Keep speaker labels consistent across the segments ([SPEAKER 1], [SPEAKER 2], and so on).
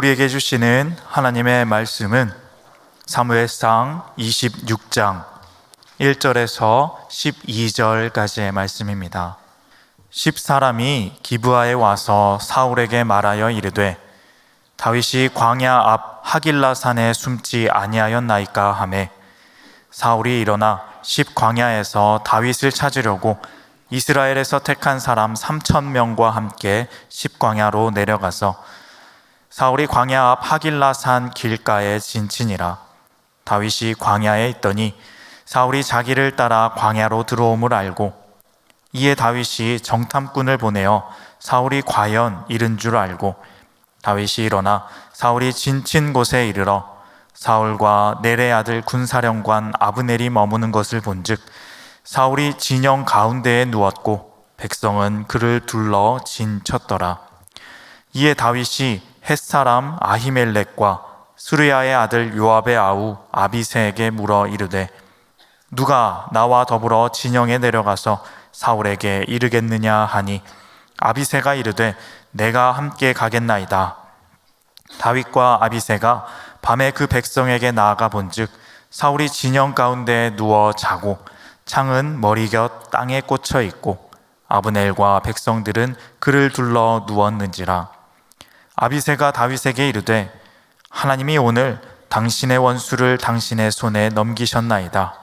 [SPEAKER 1] 우리에게 주시는 하나님의 말씀은 사무엘상 26장 1절에서 12절까지의 말씀입니다. 10사람이 기브아에 와서 사울에게 말하여 이르되 다윗이 광야 앞 하길라산에 숨지 아니하였나이까 하매 사울이 일어나 10광야에서 다윗을 찾으려고 이스라엘에서 택한 사람 3,000명과 함께 10광야로 내려가서 사울이 광야 앞 하길라산 길가에 진치니라. 다윗이 광야에 있더니 사울이 자기를 따라 광야로 들어옴을 알고 이에 다윗이 정탐꾼을 보내어 사울이 과연 이른 줄 알고 다윗이 일어나 사울이 진친 곳에 이르러 사울과 넬의 아들 군사령관 아브넬이 머무는 것을 본즉 사울이 진영 가운데에 누웠고 백성은 그를 둘러 진쳤더라. 이에 다윗이 헷사람 아히멜렉과 수르야의 아들 요압의 아우 아비새에게 물어 이르되 누가 나와 더불어 진영에 내려가서 사울에게 이르겠느냐 하니 아비새가 이르되 내가 함께 가겠나이다. 다윗과 아비새가 밤에 그 백성에게 나아가 본즉 사울이 진영 가운데에 누워 자고 창은 머리 곁 땅에 꽂혀 있고 아브넬과 백성들은 그를 둘러 누웠는지라. 아비새가 다윗에게 이르되 하나님이 오늘 당신의 원수를 당신의 손에 넘기셨나이다.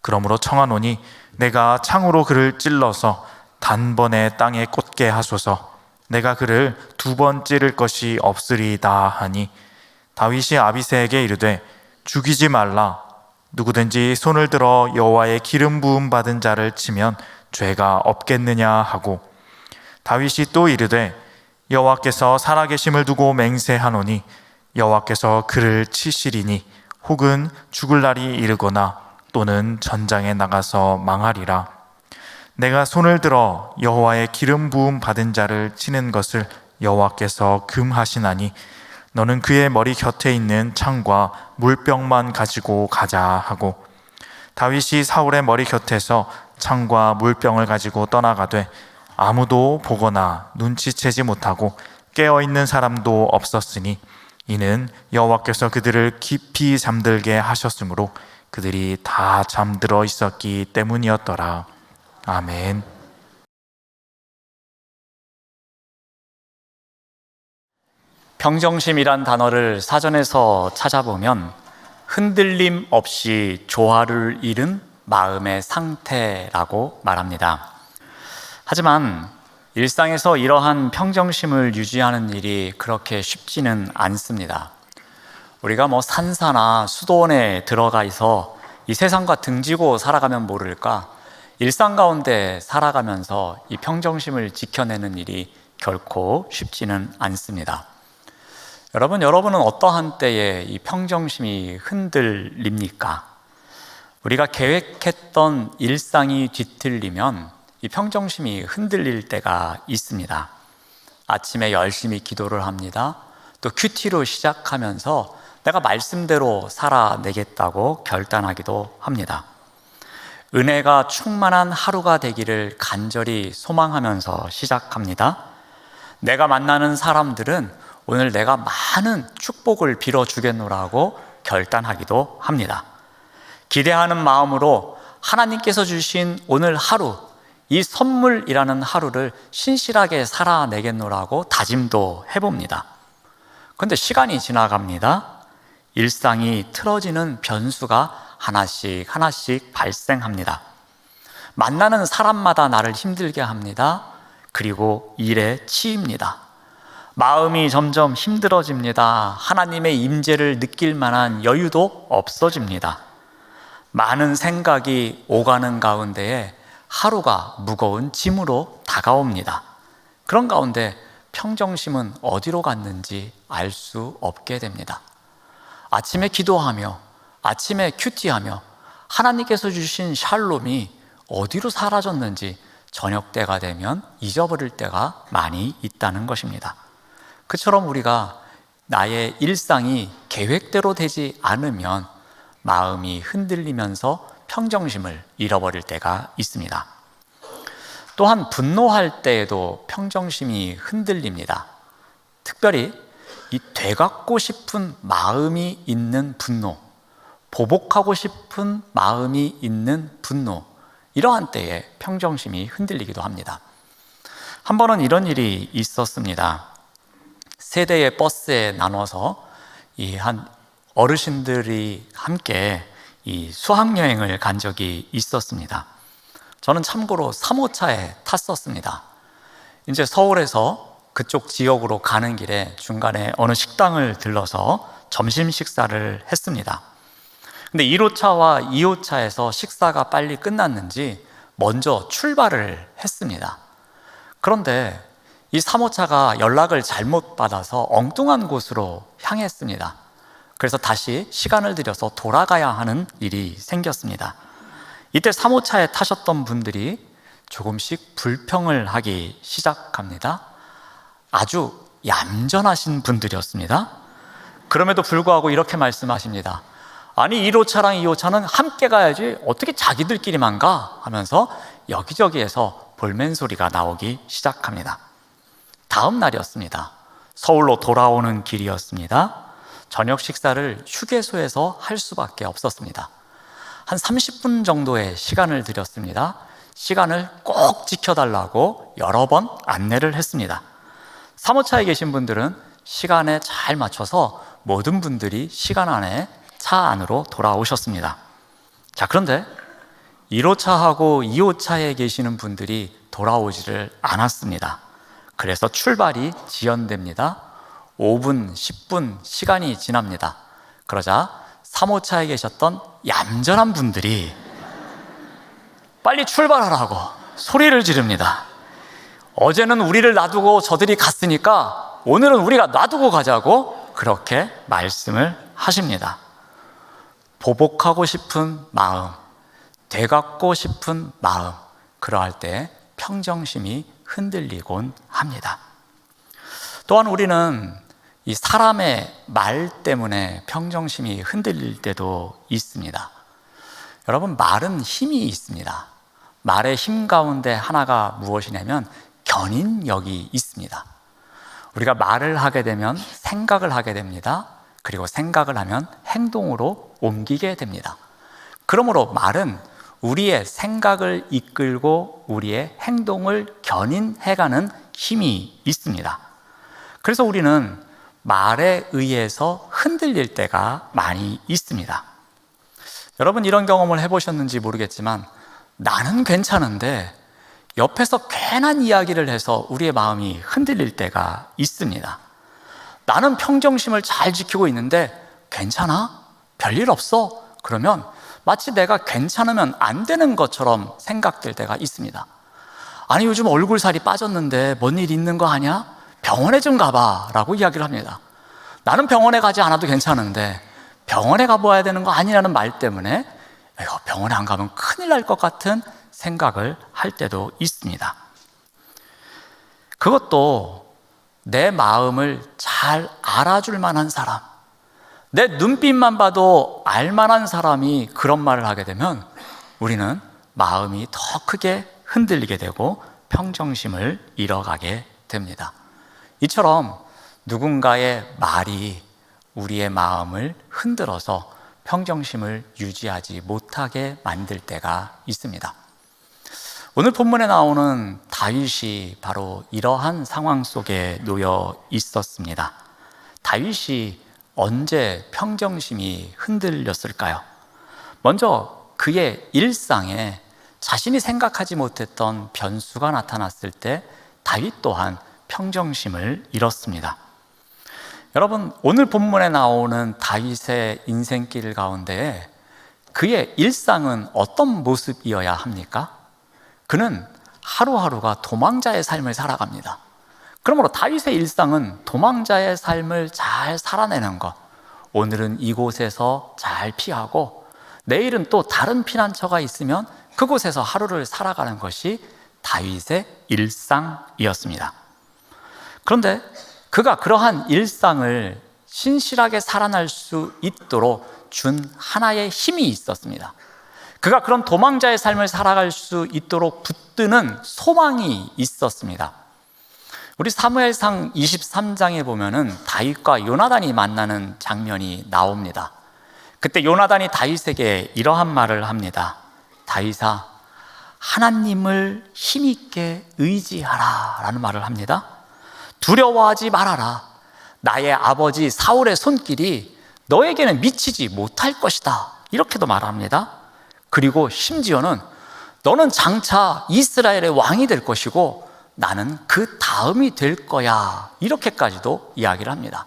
[SPEAKER 1] 그러므로 청하노니 내가 창으로 그를 찔러서 단번에 땅에 꽂게 하소서. 내가 그를 2번 찌를 것이 없으리이다 하니 다윗이 아비새에게 이르되 죽이지 말라. 누구든지 손을 들어 여호와의 기름 부음 받은 자를 치면 죄가 없겠느냐 하고 다윗이 또 이르되 여호와께서 살아계심을 두고 맹세하노니 여호와께서 그를 치시리니 혹은 죽을 날이 이르거나 또는 전장에 나가서 망하리라. 내가 손을 들어 여호와의 기름 부음 받은 자를 치는 것을 여호와께서 금하시나니 너는 그의 머리 곁에 있는 창과 물병만 가지고 가자 하고 다윗이 사울의 머리 곁에서 창과 물병을 가지고 떠나가되 아무도 보거나 눈치채지 못하고 깨어있는 사람도 없었으니 이는 여호와께서 그들을 깊이 잠들게 하셨으므로 그들이 다 잠들어 있었기 때문이었더라. 아멘.
[SPEAKER 2] 평정심이란 단어를 사전에서 찾아보면 흔들림 없이 조화를 이룬 마음의 상태라고 말합니다. 하지만 일상에서 이러한 평정심을 유지하는 일이 그렇게 쉽지는 않습니다. 우리가 산사나 수도원에 들어가 있어 이 세상과 등지고 살아가면 모를까 일상 가운데 살아가면서 이 평정심을 지켜내는 일이 결코 쉽지는 않습니다. 여러분은 어떠한 때에 이 평정심이 흔들립니까? 우리가 계획했던 일상이 뒤틀리면 이 평정심이 흔들릴 때가 있습니다. 아침에 열심히 기도를 합니다. 또 큐티로 시작하면서 내가 말씀대로 살아내겠다고 결단하기도 합니다. 은혜가 충만한 하루가 되기를 간절히 소망하면서 시작합니다. 내가 만나는 사람들은 오늘 내가 많은 축복을 빌어주겠노라고 결단하기도 합니다. 기대하는 마음으로 하나님께서 주신 오늘 하루, 이 선물이라는 하루를 신실하게 살아내겠노라고 다짐도 해봅니다. 그런데 시간이 지나갑니다. 일상이 틀어지는 변수가 하나씩 발생합니다. 만나는 사람마다 나를 힘들게 합니다. 그리고 일에 치입니다. 마음이 점점 힘들어집니다. 하나님의 임재를 느낄 만한 여유도 없어집니다. 많은 생각이 오가는 가운데에 하루가 무거운 짐으로 다가옵니다. 그런 가운데 평정심은 어디로 갔는지 알 수 없게 됩니다. 아침에 기도하며 아침에 큐티하며 하나님께서 주신 샬롬이 어디로 사라졌는지 저녁 때가 되면 잊어버릴 때가 많이 있다는 것입니다. 그처럼 우리가 나의 일상이 계획대로 되지 않으면 마음이 흔들리면서 평정심을 잃어버릴 때가 있습니다. 또한 분노할 때에도 평정심이 흔들립니다. 특별히 이 되갚고 싶은 마음이 있는 분노, 보복하고 싶은 마음이 있는 분노, 이러한 때에 평정심이 흔들리기도 합니다. 한 번은 이런 일이 있었습니다. 세 대의 버스에 나눠서 한 어르신들이 함께 수학여행을 간 적이 있었습니다. 저는 참고로 3호차에 탔었습니다. 이제 서울에서 그쪽 지역으로 가는 길에 중간에 어느 식당을 들러서 점심 식사를 했습니다. 근데 1호차와 2호차에서 식사가 빨리 끝났는지 먼저 출발을 했습니다. 그런데 이 3호차가 연락을 잘못 받아서 엉뚱한 곳으로 향했습니다. 그래서 다시 시간을 들여서 돌아가야 하는 일이 생겼습니다. 이때 3호차에 타셨던 분들이 조금씩 불평을 하기 시작합니다. 아주 얌전하신 분들이었습니다. 그럼에도 불구하고 이렇게 말씀하십니다. 아니 1호차랑 2호차는 함께 가야지 어떻게 자기들끼리만 가? 하면서 여기저기에서 볼멘 소리가 나오기 시작합니다. 다음 날이었습니다. 서울로 돌아오는 길이었습니다. 저녁 식사를 휴게소에서 할 수밖에 없었습니다. 한 30분 정도의 시간을 드렸습니다. 시간을 꼭 지켜달라고 여러 번 안내를 했습니다. 3호차에 계신 분들은 시간에 잘 맞춰서 모든 분들이 시간 안에 차 안으로 돌아오셨습니다. 자, 그런데 1호차하고 2호차에 계시는 분들이 돌아오지를 않았습니다. 그래서 출발이 지연됩니다. 5분, 10분 시간이 지납니다. 그러자 3호차에 계셨던 얌전한 분들이 빨리 출발하라고 소리를 지릅니다. 어제는 우리를 놔두고 저들이 갔으니까 오늘은 우리가 놔두고 가자고 그렇게 말씀을 하십니다. 보복하고 싶은 마음, 되갚고 싶은 마음, 그러할 때 평정심이 흔들리곤 합니다. 또한 우리는 이 사람의 말 때문에 평정심이 흔들릴 때도 있습니다. 여러분, 말은 힘이 있습니다. 말의 힘 가운데 하나가 무엇이냐면 견인력이 있습니다. 우리가 말을 하게 되면 생각을 하게 됩니다. 그리고 생각을 하면 행동으로 옮기게 됩니다. 그러므로 말은 우리의 생각을 이끌고 우리의 행동을 견인해가는 힘이 있습니다. 그래서 우리는 말에 의해서 흔들릴 때가 많이 있습니다. 여러분, 이런 경험을 해보셨는지 모르겠지만 나는 괜찮은데 옆에서 괜한 이야기를 해서 우리의 마음이 흔들릴 때가 있습니다. 나는 평정심을 잘 지키고 있는데 괜찮아? 별일 없어? 그러면 마치 내가 괜찮으면 안 되는 것처럼 생각될 때가 있습니다. 아니, 요즘 얼굴살이 빠졌는데 뭔 일 있는 거 아니야? 병원에 좀 가봐 라고 이야기를 합니다. 나는 병원에 가지 않아도 괜찮은데 병원에 가봐야 되는 거 아니라는 말 때문에 이거 병원에 안 가면 큰일 날 것 같은 생각을 할 때도 있습니다. 그것도 내 마음을 잘 알아줄 만한 사람, 내 눈빛만 봐도 알만한 사람이 그런 말을 하게 되면 우리는 마음이 더 크게 흔들리게 되고 평정심을 잃어가게 됩니다. 이처럼 누군가의 말이 우리의 마음을 흔들어서 평정심을 유지하지 못하게 만들 때가 있습니다. 오늘 본문에 나오는 다윗이 바로 이러한 상황 속에 놓여 있었습니다. 다윗이 언제 평정심이 흔들렸을까요? 먼저 그의 일상에 자신이 생각하지 못했던 변수가 나타났을 때 다윗 또한 평정심을 잃었습니다. 여러분, 오늘 본문에 나오는 다윗의 인생길 가운데 그의 일상은 어떤 모습이어야 합니까? 그는 하루하루가 도망자의 삶을 살아갑니다. 그러므로 다윗의 일상은 도망자의 삶을 잘 살아내는 것, 오늘은 이곳에서 잘 피하고 내일은 또 다른 피난처가 있으면 그곳에서 하루를 살아가는 것이 다윗의 일상이었습니다. 그런데 그가 그러한 일상을 신실하게 살아날 수 있도록 준 하나의 힘이 있었습니다. 그가 그런 도망자의 삶을 살아갈 수 있도록 붙드는 소망이 있었습니다. 우리 사무엘상 23장에 보면은 다윗과 요나단이 만나는 장면이 나옵니다. 그때 요나단이 다윗에게 이러한 말을 합니다. 다윗아, 하나님을 힘있게 의지하라 라는 말을 합니다. 두려워하지 말아라. 나의 아버지 사울의 손길이 너에게는 미치지 못할 것이다. 이렇게도 말합니다. 그리고 심지어는 너는 장차 이스라엘의 왕이 될 것이고 나는 그 다음이 될 거야. 이렇게까지도 이야기를 합니다.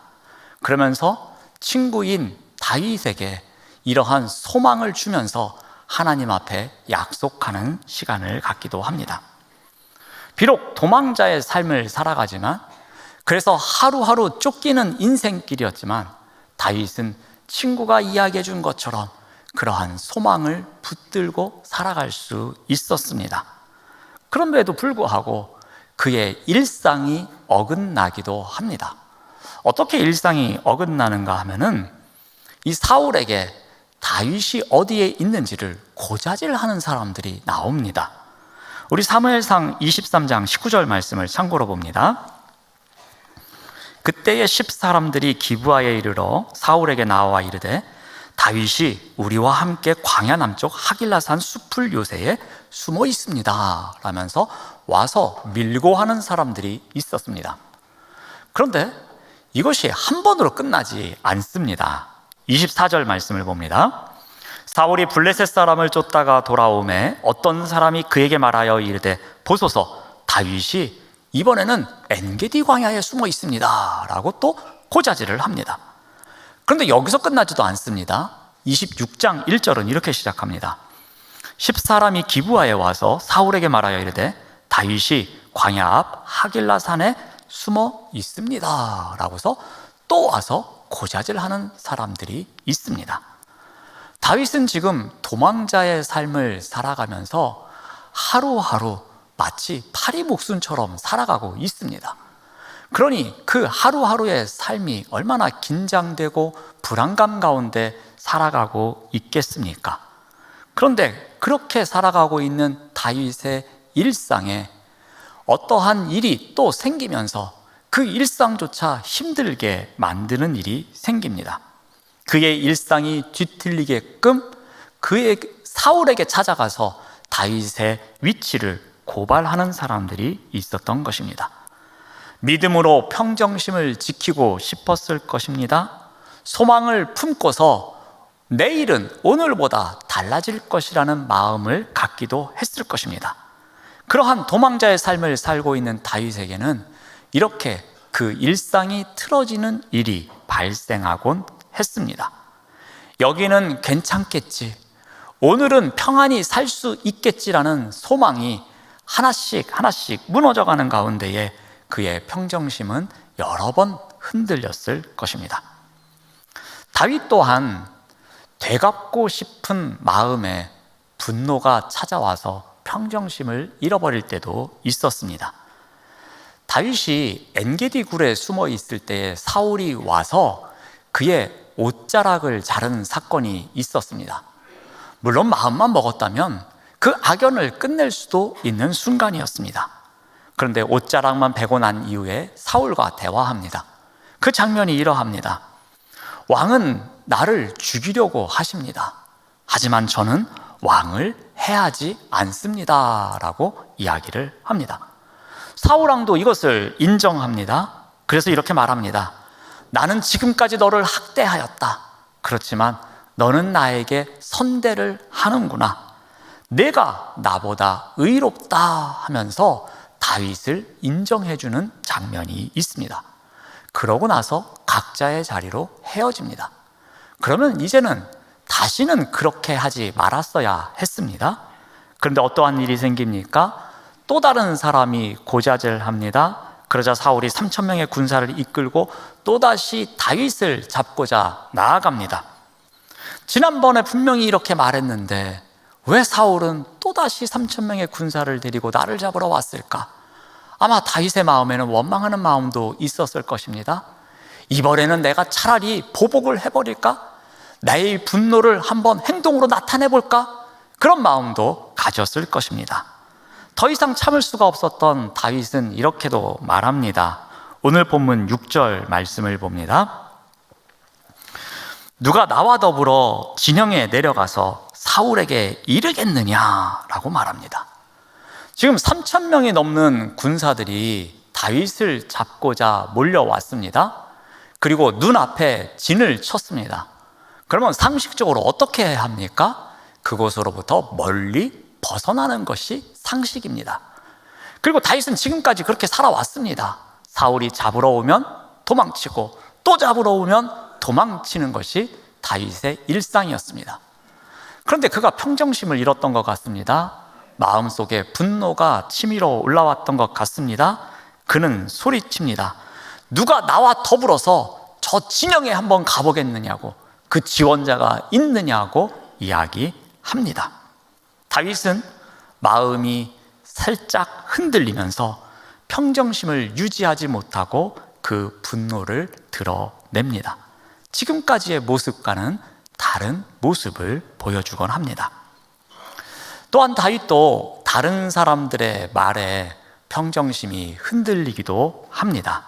[SPEAKER 2] 그러면서 친구인 다윗에게 이러한 소망을 주면서 하나님 앞에 약속하는 시간을 갖기도 합니다. 비록 도망자의 삶을 살아가지만, 그래서 하루하루 쫓기는 인생길이었지만 다윗은 친구가 이야기해 준 것처럼 그러한 소망을 붙들고 살아갈 수 있었습니다. 그럼에도 불구하고 그의 일상이 어긋나기도 합니다. 어떻게 일상이 어긋나는가 하면은 이 사울에게 다윗이 어디에 있는지를 고자질하는 사람들이 나옵니다. 우리 사무엘상 23장 19절 말씀을 참고로 봅니다. 그때의 10사람들이 기브아에 이르러 사울에게 나와 이르되 다윗이 우리와 함께 광야 남쪽 하길라산 숲을 요새에 숨어 있습니다 라면서 와서 밀고 하는 사람들이 있었습니다. 그런데 이것이 한 번으로 끝나지 않습니다. 24절 말씀을 봅니다. 사울이 블레셋 사람을 쫓다가 돌아오매 어떤 사람이 그에게 말하여 이르되 보소서, 다윗이 이번에는 엔게디 광야에 숨어 있습니다 라고 또 고자질을 합니다. 그런데 여기서 끝나지도 않습니다. 26장 1절은 이렇게 시작합니다. 10사람이 기브아에 와서 사울에게 말하여 이르되 다윗이 광야 앞 하길라산에 숨어 있습니다 라고서 또 와서 고자질하는 사람들이 있습니다. 다윗은 지금 도망자의 삶을 살아가면서 하루하루 마치 파리목순처럼 살아가고 있습니다. 그러니 그 하루하루의 삶이 얼마나 긴장되고 불안감 가운데 살아가고 있겠습니까? 그런데 그렇게 살아가고 있는 다윗의 일상에 어떠한 일이 또 생기면서 그 일상조차 힘들게 만드는 일이 생깁니다. 그의 일상이 뒤틀리게끔 그의 사울에게 찾아가서 다윗의 위치를 고발하는 사람들이 있었던 것입니다. 믿음으로 평정심을 지키고 싶었을 것입니다. 소망을 품고서 내일은 오늘보다 달라질 것이라는 마음을 갖기도 했을 것입니다. 그러한 도망자의 삶을 살고 있는 다윗에게는 이렇게 그 일상이 틀어지는 일이 발생하곤 했습니다. 여기는 괜찮겠지, 오늘은 평안히 살 수 있겠지라는 소망이 하나씩 무너져가는 가운데에 그의 평정심은 여러 번 흔들렸을 것입니다. 다윗 또한 되갚고 싶은 마음에 분노가 찾아와서 평정심을 잃어버릴 때도 있었습니다. 다윗이 엔게디 굴에 숨어 있을 때 사울이 와서 그의 옷자락을 자르는 사건이 있었습니다. 물론 마음만 먹었다면 그 악연을 끝낼 수도 있는 순간이었습니다. 그런데 옷자락만 베고 난 이후에 사울과 대화합니다. 그 장면이 이러합니다. 왕은 나를 죽이려고 하십니다. 하지만 저는 왕을 해하지 않습니다 라고 이야기를 합니다. 사울왕도 이것을 인정합니다. 그래서 이렇게 말합니다. 나는 지금까지 너를 학대하였다. 그렇지만 너는 나에게 선대를 하는구나. 내가 나보다 의롭다 하면서 다윗을 인정해주는 장면이 있습니다. 그러고 나서 각자의 자리로 헤어집니다. 그러면 이제는 다시는 그렇게 하지 말았어야 했습니다. 그런데 어떠한 일이 생깁니까? 또 다른 사람이 고자질합니다. 그러자 사울이 3,000명의 군사를 이끌고 또다시 다윗을 잡고자 나아갑니다. 지난번에 분명히 이렇게 말했는데 왜 사울은 또다시 3,000명의 군사를 데리고 나를 잡으러 왔을까? 아마 다윗의 마음에는 원망하는 마음도 있었을 것입니다. 이번에는 내가 차라리 보복을 해버릴까? 나의 분노를 한번 행동으로 나타내볼까? 그런 마음도 가졌을 것입니다. 더 이상 참을 수가 없었던 다윗은 이렇게도 말합니다. 오늘 본문 6절 말씀을 봅니다. 누가 나와 더불어 진영에 내려가서 사울에게 이르겠느냐라고 말합니다. 지금 3,000명이 넘는 군사들이 다윗을 잡고자 몰려왔습니다. 그리고 눈앞에 진을 쳤습니다. 그러면 상식적으로 어떻게 해야 합니까? 그곳으로부터 멀리 벗어나는 것이 상식입니다. 그리고 다윗은 지금까지 그렇게 살아왔습니다. 사울이 잡으러 오면 도망치고 또 잡으러 오면 도망치는 것이 다윗의 일상이었습니다. 그런데 그가 평정심을 잃었던 것 같습니다. 마음속에 분노가 치밀어 올라왔던 것 같습니다. 그는 소리칩니다. 누가 나와 더불어서 저 진영에 한번 가보겠느냐고, 그 지원자가 있느냐고 이야기합니다. 다윗은 마음이 살짝 흔들리면서 평정심을 유지하지 못하고 그 분노를 드러냅니다. 지금까지의 모습과는 다른 모습을 보여주곤 합니다. 또한 다윗도 다른 사람들의 말에 평정심이 흔들리기도 합니다.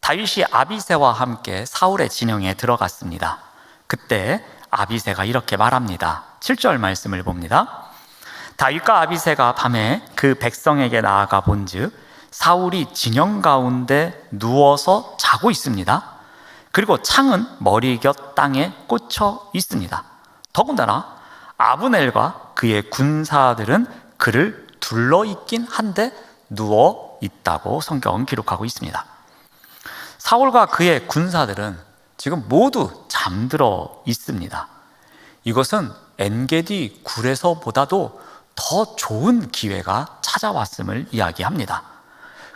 [SPEAKER 2] 다윗이 아비새와 함께 사울의 진영에 들어갔습니다. 그때 아비새가 이렇게 말합니다. 7절 말씀을 봅니다. 다윗과 아비새가 밤에 그 백성에게 나아가 본즉 사울이 진영 가운데 누워서 자고 있습니다. 그리고 창은 머리 곁 땅에 꽂혀 있습니다. 더군다나 아브넬과 그의 군사들은 그를 둘러있긴 한데 누워 있다고 성경은 기록하고 있습니다. 사울과 그의 군사들은 지금 모두 잠들어 있습니다. 이것은 엔게디 굴에서보다도 더 좋은 기회가 찾아왔음을 이야기합니다.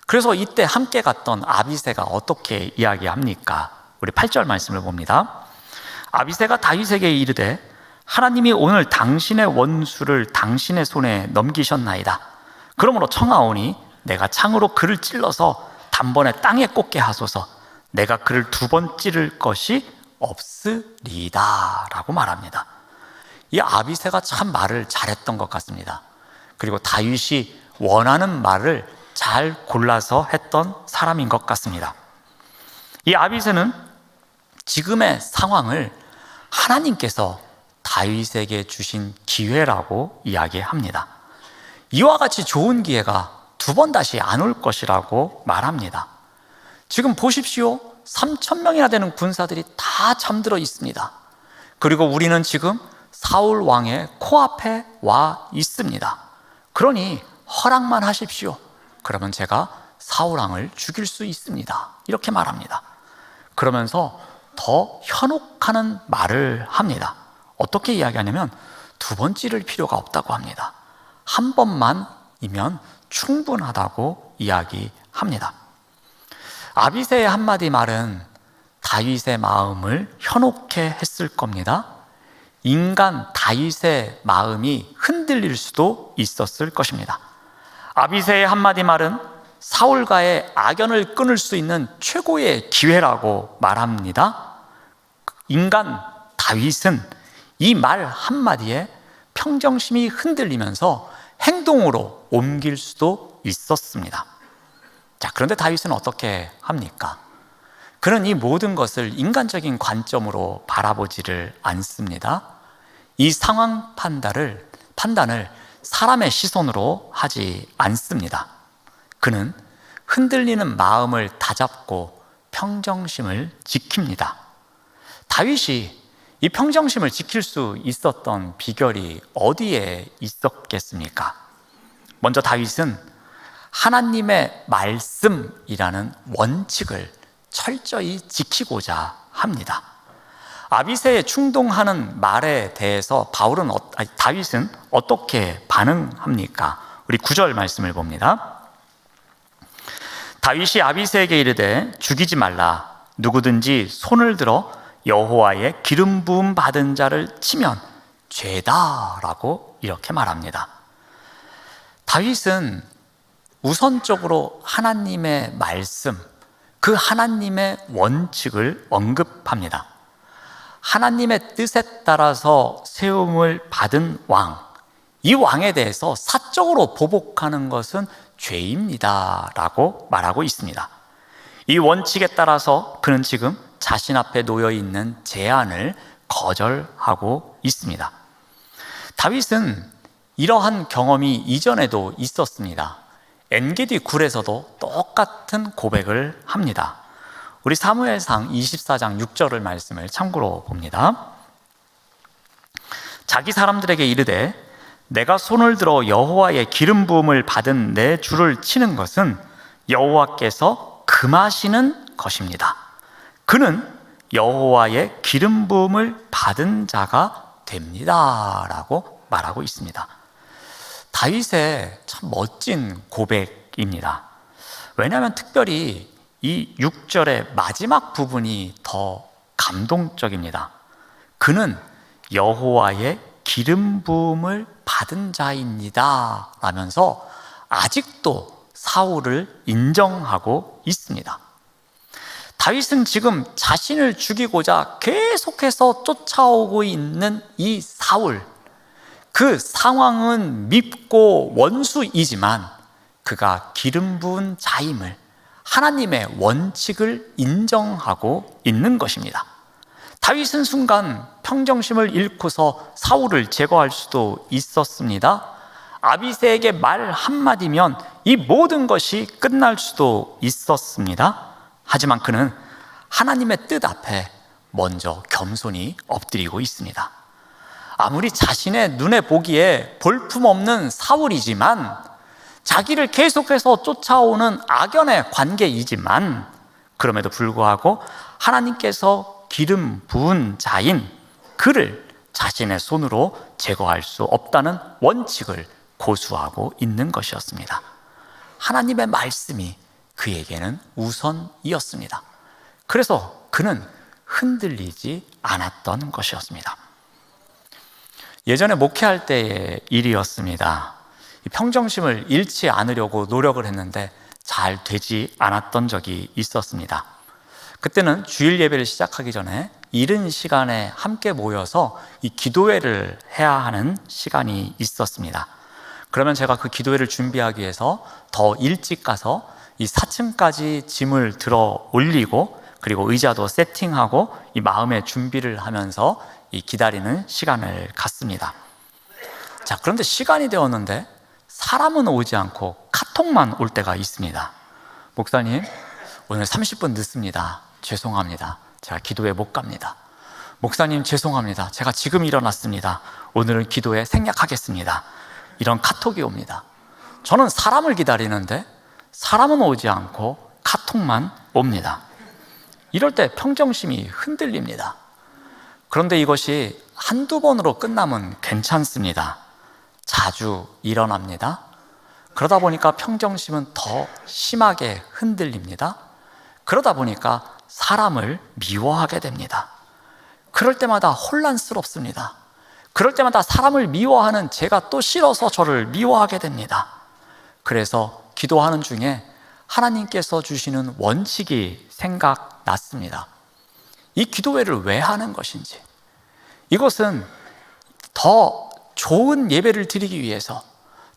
[SPEAKER 2] 그래서 이때 함께 갔던 아비새가 어떻게 이야기합니까? 우리 8절 말씀을 봅니다. 아비새가 다윗에게 이르되 하나님이 오늘 당신의 원수를 당신의 손에 넘기셨나이다. 그러므로 청하오니 내가 창으로 그를 찔러서 단번에 땅에 꽂게 하소서. 내가 그를 2번 찌를 것이 없으리이다 라고 말합니다. 이 아비새가 참 말을 잘했던 것 같습니다. 그리고 다윗이 원하는 말을 잘 골라서 했던 사람인 것 같습니다. 이 아비새는 지금의 상황을 하나님께서 다윗에게 주신 기회라고 이야기합니다. 이와 같이 좋은 기회가 2번 다시 안 올 것이라고 말합니다. 지금 보십시오. 3,000명이나 되는 군사들이 다 잠들어 있습니다. 그리고 우리는 지금 사울 왕의 코앞에 와 있습니다. 그러니 허락만 하십시오. 그러면 제가 사울 왕을 죽일 수 있습니다. 이렇게 말합니다. 그러면서 더 현혹하는 말을 합니다. 어떻게 이야기하냐면 2번 찌를 필요가 없다고 합니다. 한 번만이면 충분하다고 이야기합니다. 아비새의 한마디 말은 다윗의 마음을 현혹해 했을 겁니다. 인간 다윗의 마음이 흔들릴 수도 있었을 것입니다. 아비새의 한마디 말은 사울과의 악연을 끊을 수 있는 최고의 기회라고 말합니다. 인간 다윗은 이 말 한마디에 평정심이 흔들리면서 행동으로 옮길 수도 있었습니다. 자, 그런데 다윗은 어떻게 합니까? 그는 이 모든 것을 인간적인 관점으로 바라보지를 않습니다. 이 상황 판단을 사람의 시선으로 하지 않습니다. 그는 흔들리는 마음을 다잡고 평정심을 지킵니다. 다윗이 이 평정심을 지킬 수 있었던 비결이 어디에 있었겠습니까? 먼저 다윗은 하나님의 말씀이라는 원칙을 철저히 지키고자 합니다. 아비새에 충동하는 말에 대해서 다윗은 어떻게 반응합니까? 우리 9절 말씀을 봅니다. 다윗이 아비새에게 이르되 죽이지 말라. 누구든지 손을 들어 여호와의 기름 부음 받은 자를 치면 죄다라고 이렇게 말합니다. 다윗은 우선적으로 하나님의 말씀, 그 하나님의 원칙을 언급합니다. 하나님의 뜻에 따라서 세움을 받은 왕, 이 왕에 대해서 사적으로 보복하는 것은 죄입니다 라고 말하고 있습니다. 이 원칙에 따라서 그는 지금 자신 앞에 놓여 있는 제안을 거절하고 있습니다. 다윗은 이러한 경험이 이전에도 있었습니다. 엔게디 굴에서도 똑같은 고백을 합니다. 우리 사무엘상 24장 6절을 말씀을 참고로 봅니다. 자기 사람들에게 이르되 내가 손을 들어 여호와의 기름 부음을 받은 내 주를 치는 것은 여호와께서 금하시는 것입니다. 그는 여호와의 기름 부음을 받은 자가 됩니다 라고 말하고 있습니다. 다윗의 참 멋진 고백입니다. 왜냐하면 특별히 이 6절의 마지막 부분이 더 감동적입니다. 그는 여호와의 기름 부음을 받은 자입니다 라면서 아직도 사울을 인정하고 있습니다. 다윗은 지금 자신을 죽이고자 계속해서 쫓아오고 있는 이 사울, 그 상황은 밉고 원수이지만 그가 기름 부은 자임을, 하나님의 원칙을 인정하고 있는 것입니다. 다윗은 순간 평정심을 잃고서 사울을 제거할 수도 있었습니다. 아비새에게 말 한마디면 이 모든 것이 끝날 수도 있었습니다. 하지만 그는 하나님의 뜻 앞에 먼저 겸손히 엎드리고 있습니다. 아무리 자신의 눈에 보기에 볼품없는 사울이지만, 자기를 계속해서 쫓아오는 악연의 관계이지만, 그럼에도 불구하고 하나님께서 기름 부은 자인 그를 자신의 손으로 제거할 수 없다는 원칙을 고수하고 있는 것이었습니다. 하나님의 말씀이 그에게는 우선이었습니다. 그래서 그는 흔들리지 않았던 것이었습니다. 예전에 목회할 때의 일이었습니다. 평정심을 잃지 않으려고 노력을 했는데 잘 되지 않았던 적이 있었습니다. 그때는 주일 예배를 시작하기 전에 이른 시간에 함께 모여서 이 기도회를 해야 하는 시간이 있었습니다. 그러면 제가 그 기도회를 준비하기 위해서 더 일찍 가서 이 4층까지 짐을 들어 올리고, 그리고 의자도 세팅하고 이 마음의 준비를 하면서 이 기다리는 시간을 갖습니다. 자, 그런데 시간이 되었는데 사람은 오지 않고 카톡만 올 때가 있습니다. 목사님, 오늘 30분 늦습니다. 죄송합니다. 제가 기도회 못 갑니다. 목사님, 죄송합니다. 제가 지금 일어났습니다. 오늘은 기도회 생략하겠습니다. 이런 카톡이 옵니다. 저는 사람을 기다리는데 사람은 오지 않고 카톡만 옵니다. 이럴 때 평정심이 흔들립니다. 그런데 이것이 한두 번으로 끝나면 괜찮습니다. 자주 일어납니다. 그러다 보니까 평정심은 더 심하게 흔들립니다. 그러다 보니까 사람을 미워하게 됩니다. 그럴 때마다 혼란스럽습니다. 그럴 때마다 사람을 미워하는 제가 또 싫어서 저를 미워하게 됩니다. 그래서 기도하는 중에 하나님께서 주시는 원칙이 생각났습니다. 이 기도회를 왜 하는 것인지, 이것은 더 좋은 예배를 드리기 위해서,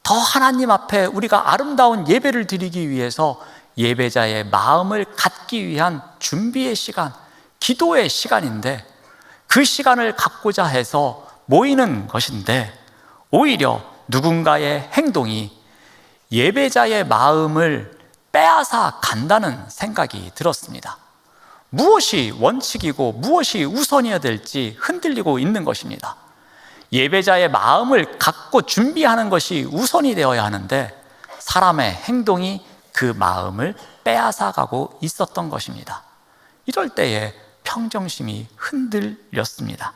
[SPEAKER 2] 더 하나님 앞에 우리가 아름다운 예배를 드리기 위해서 예배자의 마음을 갖기 위한 준비의 시간, 기도의 시간인데, 그 시간을 갖고자 해서 모이는 것인데, 오히려 누군가의 행동이 예배자의 마음을 빼앗아 간다는 생각이 들었습니다. 무엇이 원칙이고 무엇이 우선이어야 될지 흔들리고 있는 것입니다. 예배자의 마음을 갖고 준비하는 것이 우선이 되어야 하는데 사람의 행동이 그 마음을 빼앗아가고 있었던 것입니다. 이럴 때에 평정심이 흔들렸습니다.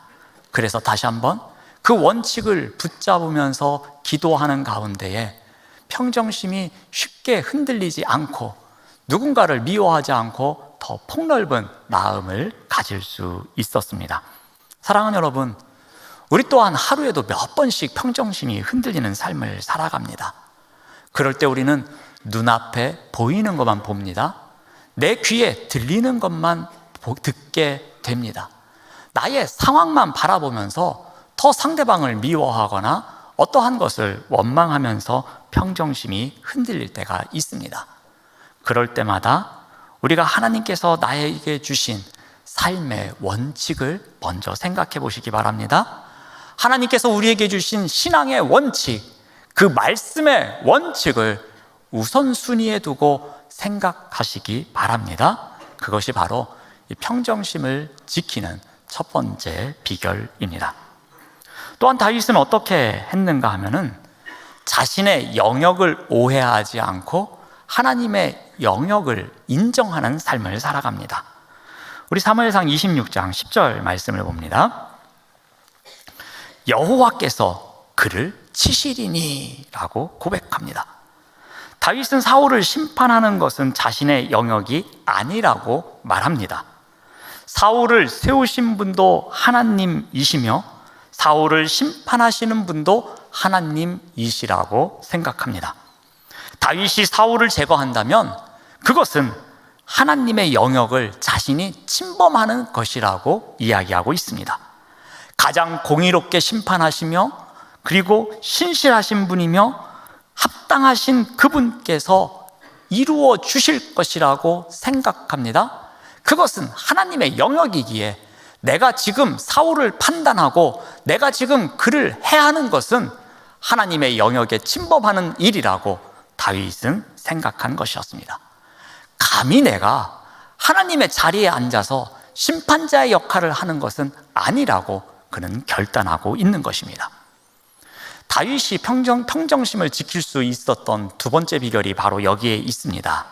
[SPEAKER 2] 그래서 다시 한번 그 원칙을 붙잡으면서 기도하는 가운데에 평정심이 쉽게 흔들리지 않고 누군가를 미워하지 않고 더 폭넓은 마음을 가질 수 있었습니다. 사랑하는 여러분, 우리 또한 하루에도 몇 번씩 평정심이 흔들리는 삶을 살아갑니다. 그럴 때 우리는 눈앞에 보이는 것만 봅니다. 내 귀에 들리는 것만 듣게 됩니다. 나의 상황만 바라보면서 더 상대방을 미워하거나 어떠한 것을 원망하면서 평정심이 흔들릴 때가 있습니다. 그럴 때마다 우리가 하나님께서 나에게 주신 삶의 원칙을 먼저 생각해 보시기 바랍니다. 하나님께서 우리에게 주신 신앙의 원칙, 그 말씀의 원칙을 우선순위에 두고 생각하시기 바랍니다. 그것이 바로 이 평정심을 지키는 첫 번째 비결입니다. 또한 다윗은 어떻게 했는가 하면은 자신의 영역을 오해하지 않고 하나님의 영역을 인정하는 삶을 살아갑니다. 우리 사무엘상 26장 10절 말씀을 봅니다. 여호와께서 그를 치시리니 라고 고백합니다. 다윗은 사울을 심판하는 것은 자신의 영역이 아니라고 말합니다. 사울을 세우신 분도 하나님이시며 사울을 심판하시는 분도 하나님이시라고 생각합니다. 다윗이 사울을 제거한다면 그것은 하나님의 영역을 자신이 침범하는 것이라고 이야기하고 있습니다. 가장 공의롭게 심판하시며 그리고 신실하신 분이며 합당하신 그분께서 이루어 주실 것이라고 생각합니다. 그것은 하나님의 영역이기에 내가 지금 사울을 판단하고 내가 지금 그를 해하는 것은 하나님의 영역에 침범하는 일이라고 다윗은 생각한 것이었습니다. 감히 내가 하나님의 자리에 앉아서 심판자의 역할을 하는 것은 아니라고 그는 결단하고 있는 것입니다. 다윗이 평정심을 지킬 수 있었던 두 번째 비결이 바로 여기에 있습니다.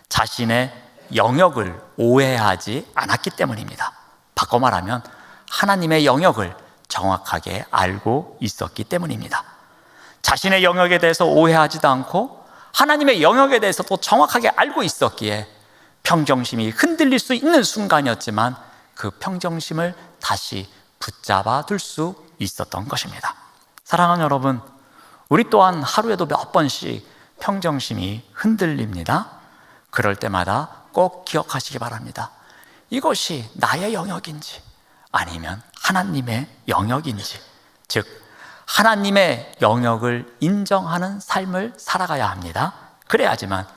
[SPEAKER 2] 자신의 영역을 오해하지 않았기 때문입니다. 바꿔 말하면 하나님의 영역을 정확하게 알고 있었기 때문입니다. 자신의 영역에 대해서 오해하지도 않고 하나님의 영역에 대해서 또 정확하게 알고 있었기에 평정심이 흔들릴 수 있는 순간이었지만 그 평정심을 다시 붙잡아 둘 수 있었던 것입니다. 사랑하는 여러분, 우리 또한 하루에도 몇 번씩 평정심이 흔들립니다. 그럴 때마다 꼭 기억하시기 바랍니다. 이것이 나의 영역인지 아니면 하나님의 영역인지, 즉 하나님의 영역을 인정하는 삶을 살아가야 합니다. 그래야지만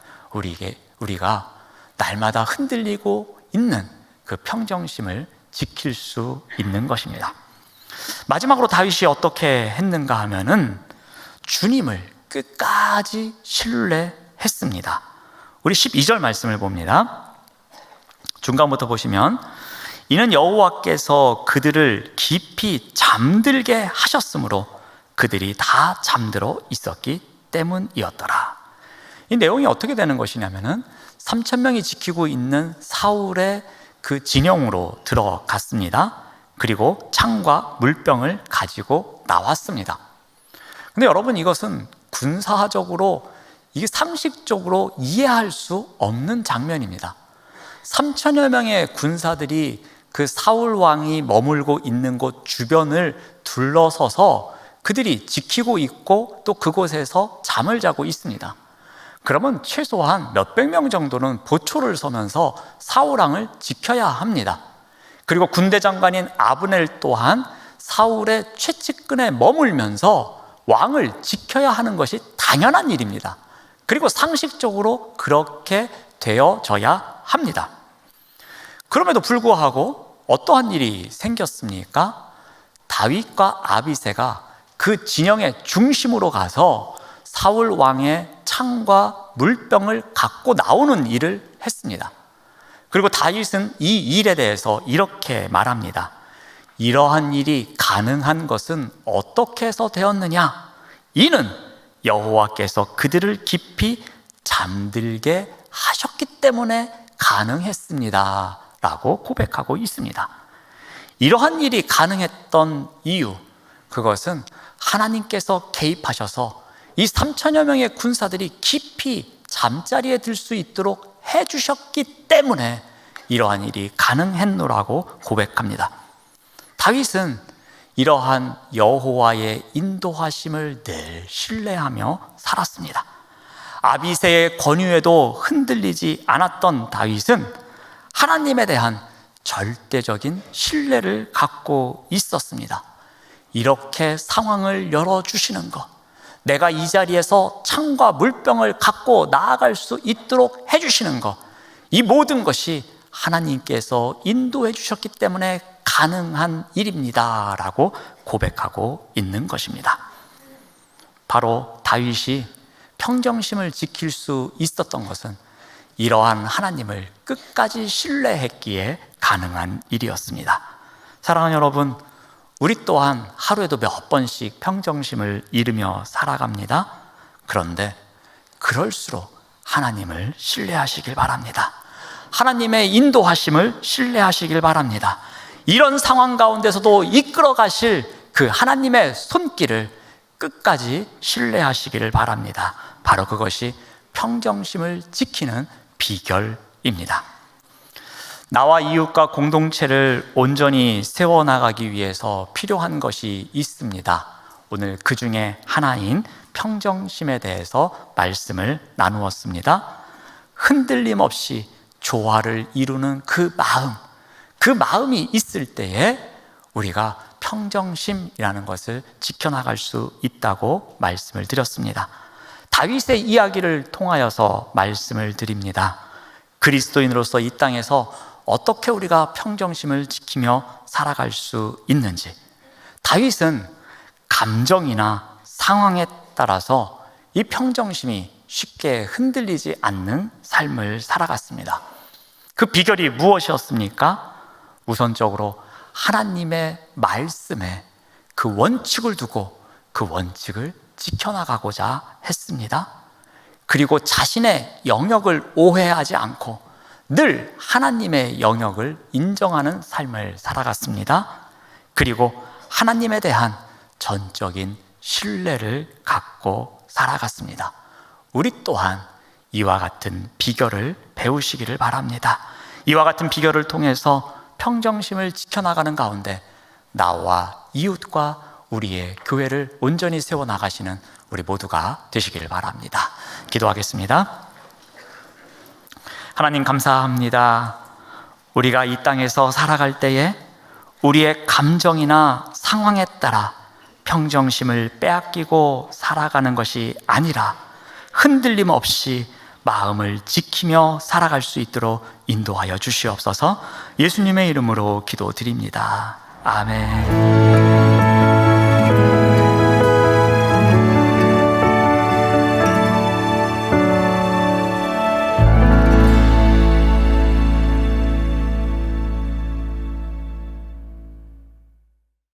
[SPEAKER 2] 우리가 날마다 흔들리고 있는 그 평정심을 지킬 수 있는 것입니다. 마지막으로 다윗이 어떻게 했는가 하면은 주님을 끝까지 신뢰했습니다. 우리 12절 말씀을 봅니다. 중간부터 보시면 이는 여호와께서 그들을 깊이 잠들게 하셨으므로 그들이 다 잠들어 있었기 때문이었더라. 이 내용이 어떻게 되는 것이냐면은 3,000명이 지키고 있는 사울의 그 진영으로 들어갔습니다. 그리고 창과 물병을 가지고 나왔습니다. 근데 여러분, 이것은 군사적으로 이게 상식적으로 이해할 수 없는 장면입니다. 3,000여 명의 군사들이 그 사울 왕이 머물고 있는 곳 주변을 둘러서서 그들이 지키고 있고 또 그곳에서 잠을 자고 있습니다. 그러면 최소한 몇백 명 정도는 보초를 서면서 사울 왕을 지켜야 합니다. 그리고 군대 장관인 아브넬 또한 사울의 최측근에 머물면서 왕을 지켜야 하는 것이 당연한 일입니다. 그리고 상식적으로 그렇게 되어져야 합니다. 그럼에도 불구하고 어떠한 일이 생겼습니까? 다윗과 아비새가 그 진영의 중심으로 가서 사울 왕의 창과 물병을 갖고 나오는 일을 했습니다. 그리고 다윗은 이 일에 대해서 이렇게 말합니다. 이러한 일이 가능한 것은 어떻게 해서 되었느냐? 이는 여호와께서 그들을 깊이 잠들게 하셨기 때문에 가능했습니다 라고 고백하고 있습니다. 이러한 일이 가능했던 이유, 그것은 하나님께서 개입하셔서 이 3,000여 명의 군사들이 깊이 잠자리에 들 수 있도록 해주셨기 때문에 이러한 일이 가능했노라고 고백합니다. 다윗은 이러한 여호와의 인도하심을 늘 신뢰하며 살았습니다. 아비새의 권유에도 흔들리지 않았던 다윗은 하나님에 대한 절대적인 신뢰를 갖고 있었습니다. 이렇게 상황을 열어주시는 것, 내가 이 자리에서 창과 물병을 갖고 나아갈 수 있도록 해주시는 것, 이 모든 것이 하나님께서 인도해 주셨기 때문에 가능한 일입니다 라고 고백하고 있는 것입니다. 바로 다윗이 평정심을 지킬 수 있었던 것은 이러한 하나님을 끝까지 신뢰했기에 가능한 일이었습니다. 사랑하는 여러분, 우리 또한 하루에도 몇 번씩 평정심을 잃으며 살아갑니다. 그런데 그럴수록 하나님을 신뢰하시길 바랍니다. 하나님의 인도하심을 신뢰하시길 바랍니다. 이런 상황 가운데서도 이끌어 가실 그 하나님의 손길을 끝까지 신뢰하시기를 바랍니다. 바로 그것이 평정심을 지키는 비결입니다. 나와 이웃과 공동체를 온전히 세워나가기 위해서 필요한 것이 있습니다. 오늘 그 중에 하나인 평정심에 대해서 말씀을 나누었습니다. 흔들림 없이 조화를 이루는 그 마음이 있을 때에 우리가 평정심이라는 것을 지켜나갈 수 있다고 말씀을 드렸습니다. 다윗의 이야기를 통하여서 말씀을 드립니다. 그리스도인으로서 이 땅에서 어떻게 우리가 평정심을 지키며 살아갈 수 있는지, 다윗은 감정이나 상황에 따라서 이 평정심이 쉽게 흔들리지 않는 삶을 살아갔습니다. 그 비결이 무엇이었습니까? 우선적으로 하나님의 말씀에 그 원칙을 두고 그 원칙을 지켜나가고자 했습니다. 그리고 자신의 영역을 오해하지 않고 늘 하나님의 영역을 인정하는 삶을 살아갔습니다. 그리고 하나님에 대한 전적인 신뢰를 갖고 살아갔습니다. 우리 또한 이와 같은 비결을 배우시기를 바랍니다. 이와 같은 비결을 통해서 평정심을 지켜나가는 가운데 나와 이웃과 우리의 교회를 온전히 세워나가시는 우리 모두가 되시기를 바랍니다. 기도하겠습니다. 하나님 감사합니다. 우리가 이 땅에서 살아갈 때에 우리의 감정이나 상황에 따라 평정심을 빼앗기고 살아가는 것이 아니라 흔들림 없이 마음을 지키며 살아갈 수 있도록 인도하여 주시옵소서. 예수님의 이름으로 기도드립니다. 아멘.